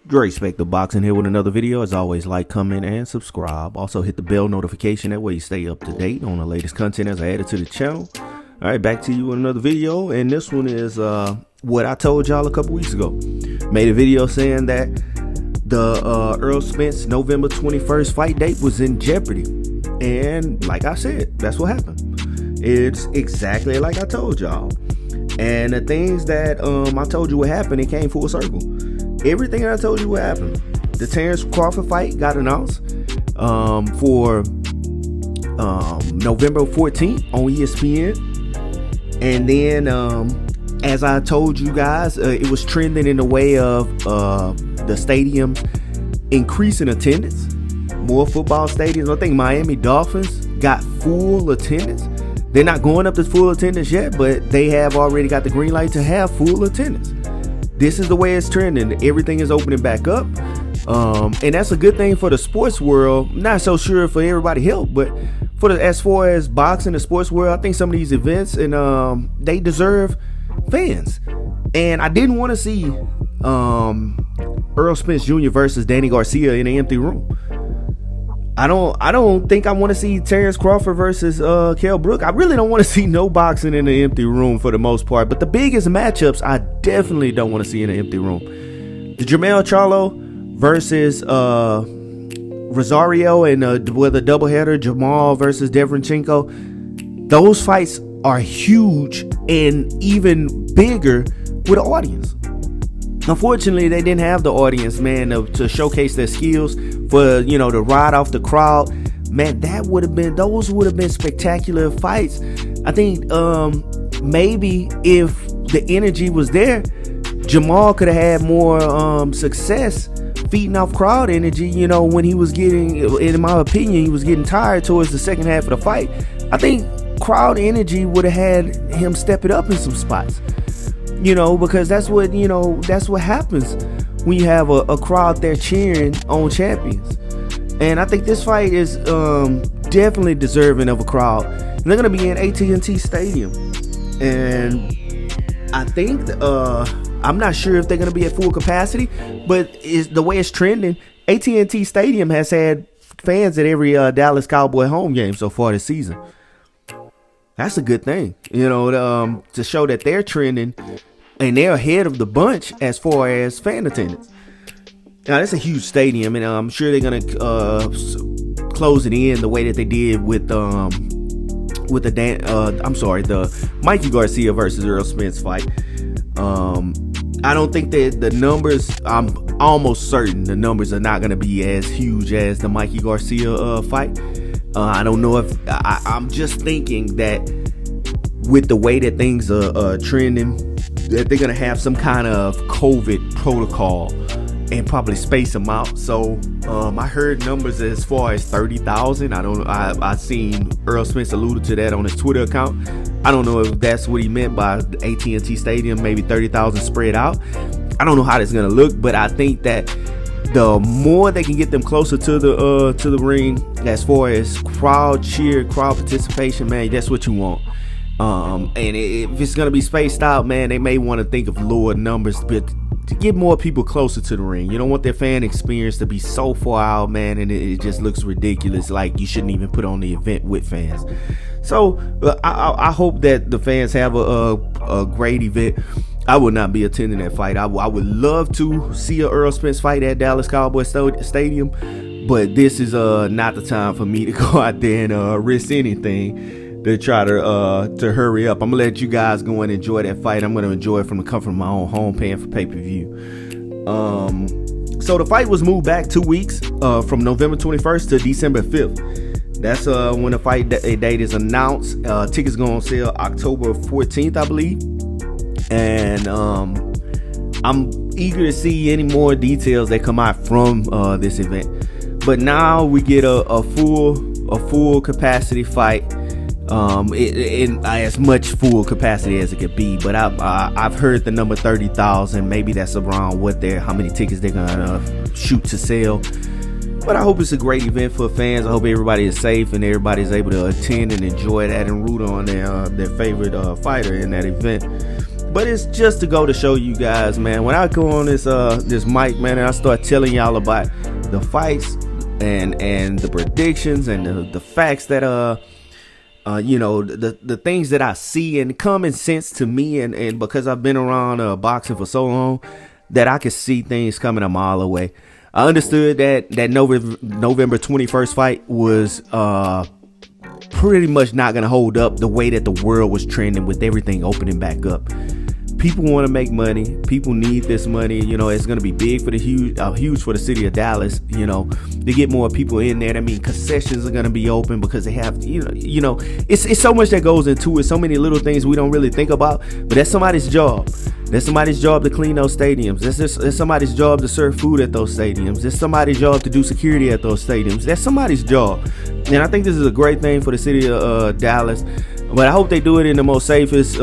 Dre Spector Boxing here with another video. As always, like, comment, and subscribe. Also hit the bell notification, that way you stay up to date on the latest content as I add it to the channel. Alright, back to you with another video, and this one is what I told y'all a couple weeks ago. Made a video saying that the Errol Spence November 21st fight date was in jeopardy, and like I said, that's what happened. It's exactly like I told y'all, and the things that I told you would happen, it came full circle. Everything I told you would happen. The Terrence Crawford fight got announced for November 14th on ESPN. And then, as I told you guys, it was trending in the way of the stadium increasing attendance. More football stadiums. I think Miami Dolphins got full attendance. They're not going up to full attendance yet, but they have already got the green light to have full attendance. This is the way it's trending. Everything is opening back up. And that's a good thing for the sports world. Not so sure for everybody else, but for as far as boxing, the sports world, I think some of these events, and they deserve fans. And I didn't want to see Errol Spence Jr. versus Danny Garcia in an empty room. I don't think I want to see Terrence Crawford versus Kell Brook. I really don't want to see no boxing in an empty room for the most part. But the biggest matchups, I definitely don't want to see in an empty room. The Jermell Charlo versus Rosario, and with a doubleheader, Jamal versus Deverenchenko. Those fights are huge and even bigger with an audience. Unfortunately, they didn't have the audience, man, to showcase their skills, for, you know, to ride off the crowd. Man, those would have been spectacular fights. I think maybe if the energy was there, Jamal could have had more success feeding off crowd energy. You know, when he was getting, in my opinion, he was getting tired towards the second half of the fight. I think crowd energy would have had him step it up in some spots. You know, because that's what happens when you have a crowd there cheering on champions. And I think this fight is definitely deserving of a crowd. And they're going to be in AT&T Stadium. And I think, I'm not sure if they're going to be at full capacity, but the way it's trending, AT&T Stadium has had fans at every Dallas Cowboy home game so far this season. That's a good thing, you know, to show that they're trending and they're ahead of the bunch as far as fan attendance. Now, that's a huge stadium, and I'm sure they're gonna close it in the way that they did with the Mikey Garcia versus Errol Spence fight. I don't think that the numbers, I'm almost certain the numbers are not gonna be as huge as the Mikey Garcia fight. I don't know if I'm just thinking that with the way that things are trending, that they're gonna have some kind of COVID protocol and probably space them out. So I heard numbers as far as 30,000. I seen Errol Spence alluded to that on his Twitter account. I don't know if that's what he meant by the AT&T Stadium, maybe 30,000 spread out. I don't know how that's gonna look, but I think that the more they can get them closer to the ring, as far as crowd cheer, crowd participation, man, that's what you want. And if it's gonna be spaced out, man, they may want to think of lower numbers, but to get more people closer to the ring. You don't want their fan experience to be so far out, man, and it just looks ridiculous. Like you shouldn't even put on the event with fans. So I hope that the fans have a great event. I would not be attending that fight. I would love to see a Errol Spence fight at Dallas Cowboy Stadium, but this is not the time for me to go out there and risk anything to try to hurry up. I'm gonna let you guys go and enjoy that fight. I'm gonna enjoy it from the comfort of my own home, paying for pay-per-view. So the fight was moved back 2 weeks, from November 21st to December 5th. That's when the fight date is announced. Tickets go on sale October 14th, I believe. And I'm eager to see any more details that come out from this event. But now we get a full capacity fight, in as much full capacity as it could be. But I've heard the number 30,000. Maybe that's around how many tickets they're gonna shoot to sell. But I hope it's a great event for fans. I hope everybody is safe and everybody's able to attend and enjoy that and root on their favorite fighter in that event. But it's just to go to show you guys, man, when I go on this mic, man, and I start telling y'all about the fights and the predictions and the facts that the things that I see and common sense to me, and because I've been around boxing for so long that I can see things coming a mile away. I understood that November 21st fight was pretty much not going to hold up the way that the world was trending with everything opening back up. People want to make money. People need this money. It's going to be big for the huge for the city of Dallas. To get more people in there. I mean, concessions are going to be open because they have, it's so much that goes into it. So many little things we don't really think about, but that's somebody's job. That's somebody's job to clean those stadiums. That's somebody's job to serve food at those stadiums. It's somebody's job to do security at those stadiums. That's somebody's job. And I think this is a great thing for the city of Dallas. But I hope they do it in the most safest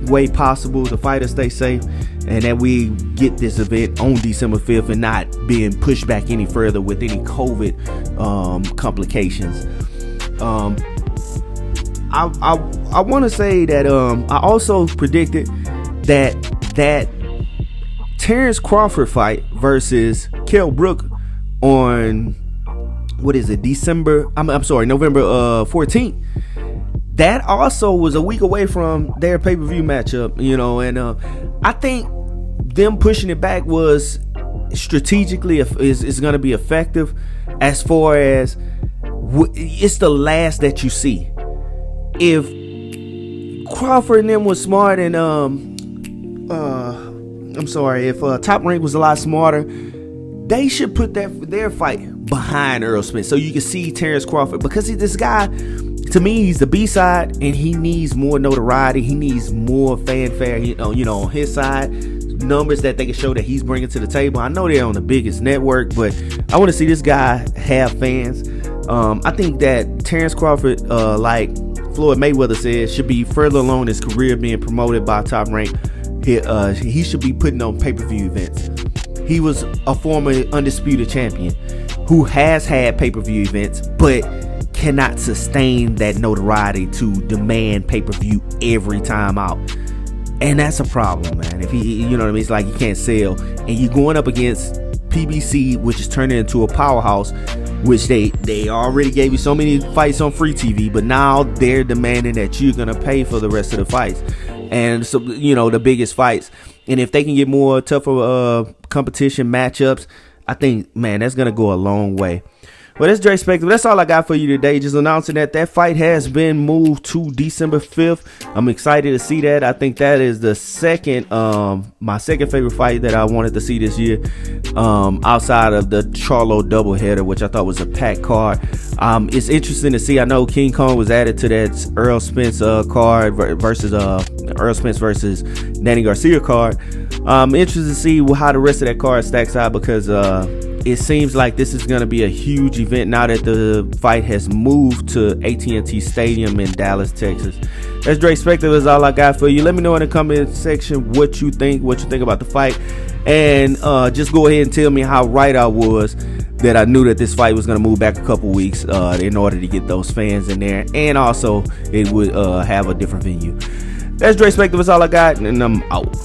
way possible. The fighters stay safe, and that we get this event on December 5th and not being pushed back any further with any COVID complications. I want to say that I also predicted that Terrence Crawford fight versus Kell Brook on November 14th. That also was a week away from their pay-per-view matchup, and I think them pushing it back was strategically is going to be effective, as far as it's the last that you see. If Crawford and them was smart, and if Top Rank was a lot smarter, they should put their fight behind Errol Spence so you can see Terrence Crawford, because this guy, to me, he's the B-side, and he needs more notoriety. He needs more fanfare, on his side, numbers that they can show that he's bringing to the table. I know they're on the biggest network, but I want to see this guy have fans. I think that Terrence Crawford, like Floyd Mayweather said, should be further along in his career being promoted by Top Rank. He should be putting on pay-per-view events. He was a former undisputed champion who has had pay-per-view events, but cannot sustain that notoriety to demand pay-per-view every time out. And that's a problem, man. If he, it's like you can't sell, and you're going up against PBC, which is turning into a powerhouse, which they already gave you so many fights on free TV, but now they're demanding that you're gonna pay for the rest of the fights, and so the biggest fights. And if they can get more tougher competition matchups, I think, man, that's gonna go a long way. Well, that's Dre Spector. That's all I got for you today. Just announcing that fight has been moved to December 5th. I'm excited to see that. I think that is the my second favorite fight that I wanted to see this year, outside of the Charlo doubleheader, which I thought was a packed card. It's interesting to see. I know King Kong was added to that Errol Spence card versus Errol Spence versus Danny Garcia card. Interested to see how the rest of that card stacks out, because it seems like this is going to be a huge event now that the fight has moved to AT&T Stadium in Dallas, Texas. That's Dre Spector. That's all I got for you. Let me know in the comment section what you think about the fight, and just go ahead and tell me how right I was that I knew that this fight was going to move back a couple weeks in order to get those fans in there, and also it would have a different venue. That's Dre Spector. That's all I got, and I'm out.